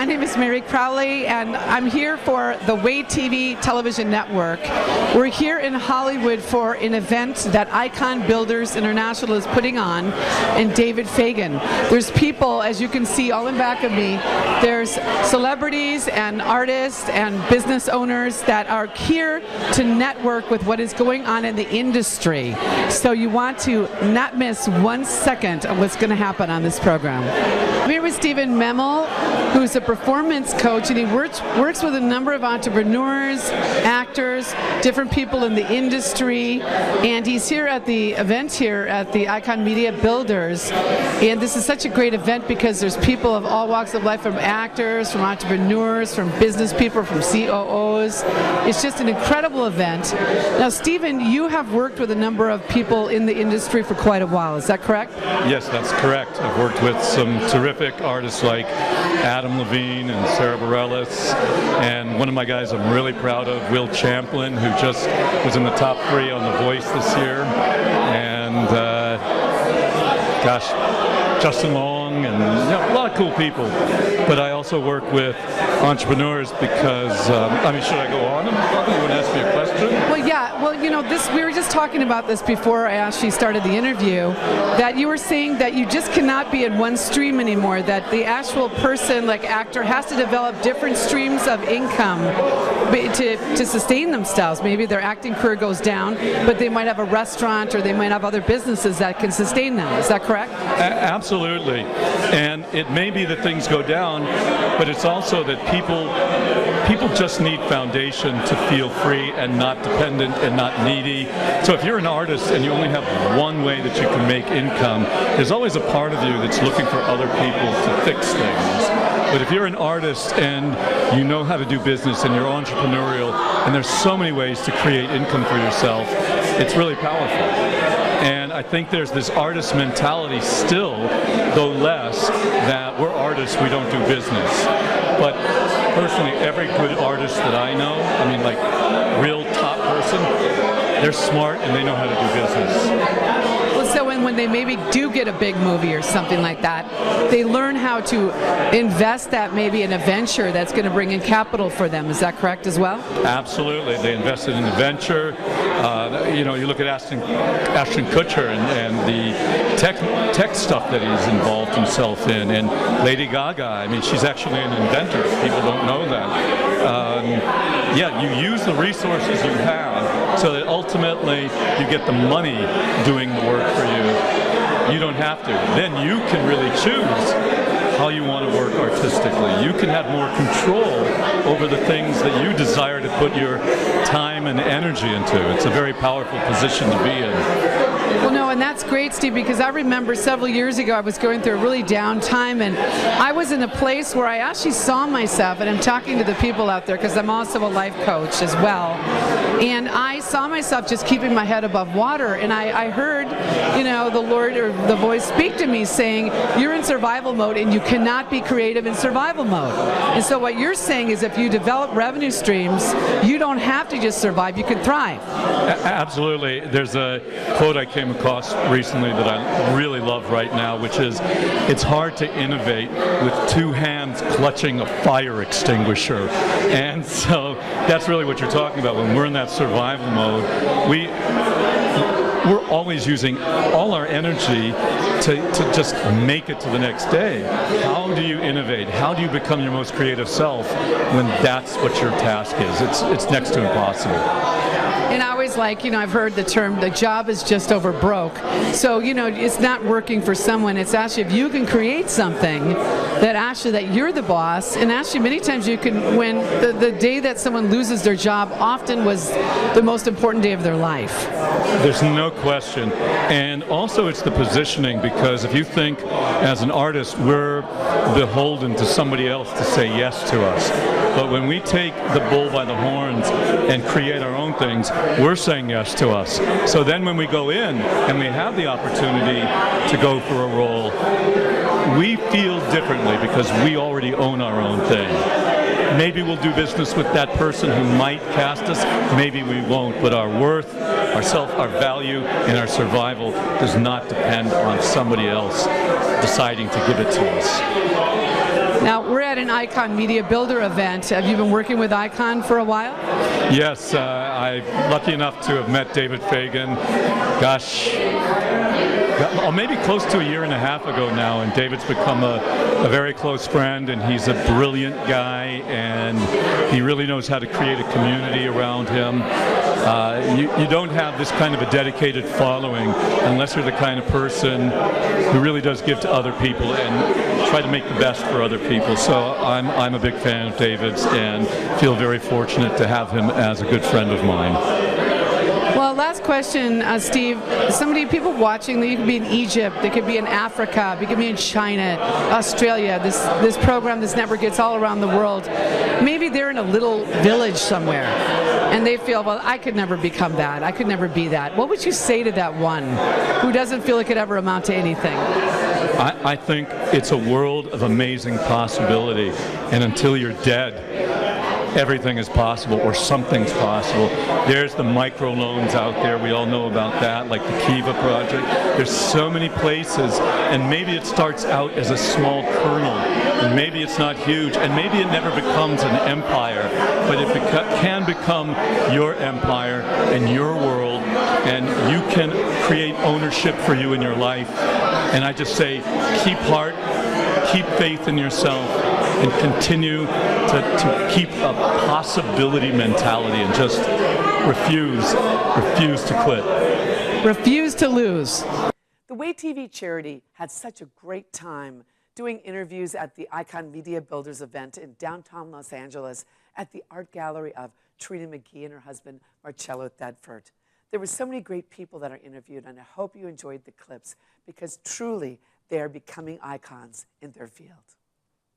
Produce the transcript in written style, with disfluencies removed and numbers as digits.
My name is Mary Crowley, and I'm here for the Way TV television network. We're here in Hollywood for an event that Icon Builders International is putting on, and David Fagan. There's people, as you can see all in back of me, there's celebrities and artists and business owners that are here to network with what is going on in the industry. So you want to not miss 1 second of what's going to happen on this program. I'm here with Stephen Memel, who's a performance coach, and he works with a number of entrepreneurs, actors, different people in the industry, and he's here at the event here at the Icon Media Builders. And this is such a great event because there's people of all walks of life, from actors, from entrepreneurs, from business people, from COOs. It's just an incredible event. Now, Stephen, you have worked with a number of people in the industry for quite a while. Is that correct? Yes, that's correct. I've worked with some terrific artists like Adam Levine and Sarah Bareilles, and one of my guys I'm really proud of, Will Champlin, who just was in the top 3 on The Voice this year, and Justin Long, and a lot of cool people. But I also work with entrepreneurs because, should I go on? You want to ask me a question? Well, yeah. Well, we were just talking about this before I actually started the interview, that you were saying that you just cannot be in one stream anymore, that the actual person, like actor, has to develop different streams of income to sustain themselves. Maybe their acting career goes down, but they might have a restaurant or they might have other businesses that can sustain them. Is that correct? Absolutely. And it may be that things go down, but it's also that people just need foundation to feel free and not dependent and not needy. So if you're an artist and you only have one way that you can make income, there's always a part of you that's looking for other people to fix things. But if you're an artist and you know how to do business and you're entrepreneurial, and there's so many ways to create income for yourself, it's really powerful. And I think there's this artist mentality still, though less, that we're artists, we don't do business. But personally, every good artist that I know, like real top person, they're smart and they know how to do business. So when they maybe do get a big movie or something like that, they learn how to invest that maybe in a venture that's going to bring in capital for them. Is that correct as well? Absolutely. They invested in a venture. You look at Ashton Kutcher and the tech stuff that he's involved himself in, and Lady Gaga. She's actually an inventor. People don't know that. You use the resources you have so that ultimately you get the money doing the work for you. You don't have to. Then you can really choose how you want to work artistically. You can have more control over the things that you desire to put your time and energy into. It's a very powerful position to be in. Well, no, and that's great, Steve, because I remember several years ago I was going through a really down time, and I was in a place where I actually saw myself, and I'm talking to the people out there because I'm also a life coach as well, and I saw myself just keeping my head above water, and I heard, the Lord or the voice speak to me saying, you're in survival mode and you cannot be creative in survival mode. And so what you're saying is if you develop revenue streams, you don't have to just survive, you can thrive. Absolutely. There's a quote I came across recently that I really love right now, which is, it's hard to innovate with 2 hands clutching a fire extinguisher. And so that's really what you're talking about. When we're in that survival mode, we're always using all our energy to just make it to the next day. How do you innovate? How do you become your most creative self when that's what your task is? It's next to impossible. And I always I've heard the term, the job is just over broke. So, it's not working for someone. It's actually if you can create something that you're the boss, and actually many times you can, when the day that someone loses their job often was the most important day of their life. There's no question. And also it's the positioning, because if you think as an artist, we're beholden to somebody else to say yes to us. But when we take the bull by the horns and create our own things, we're saying yes to us. So then when we go in and we have the opportunity to go for a role, we feel differently because we already own our own thing. Maybe we'll do business with that person who might cast us, maybe we won't, but our worth, our value, and our survival does not depend on somebody else deciding to give it to us. Now, we're at an Icon Media Builder event. Have you been working with Icon for a while? Yes, I'm lucky enough to have met David Fagan, maybe close to a year and a half ago now, and David's become a very close friend, and he's a brilliant guy, and he really knows how to create a community around him. You don't have this kind of a dedicated following unless you're the kind of person who really does give to other people and try to make the best for other people. So I'm a big fan of David's and feel very fortunate to have him as a good friend of mine. Well, last question, Steve. So many people watching, you could be in Egypt, they could be in Africa, they could be in China, Australia. This program, this network gets all around the world. Maybe they're in a little village somewhere, and they feel, well, I could never become that. I could never be that. What would you say to that one who doesn't feel it could ever amount to anything? I think it's a world of amazing possibility, and until you're dead, everything is possible, or something's possible. There's the microloans out there. We all know about that, like the Kiva project. There's so many places, and maybe it starts out as a small kernel, and maybe it's not huge, and maybe it never becomes an empire, but it can become your empire and your world, and you can create ownership for you in your life. And I just say, keep heart, keep faith in yourself, and continue to keep a possibility mentality, and just refuse to quit. Refuse to lose. The Way TV charity had such a great time doing interviews at the Icon Media Builders event in downtown Los Angeles at the art gallery of Trina McGee and her husband, Marcello Thedford. There were so many great people that are interviewed, and I hope you enjoyed the clips, because truly they are becoming icons in their field.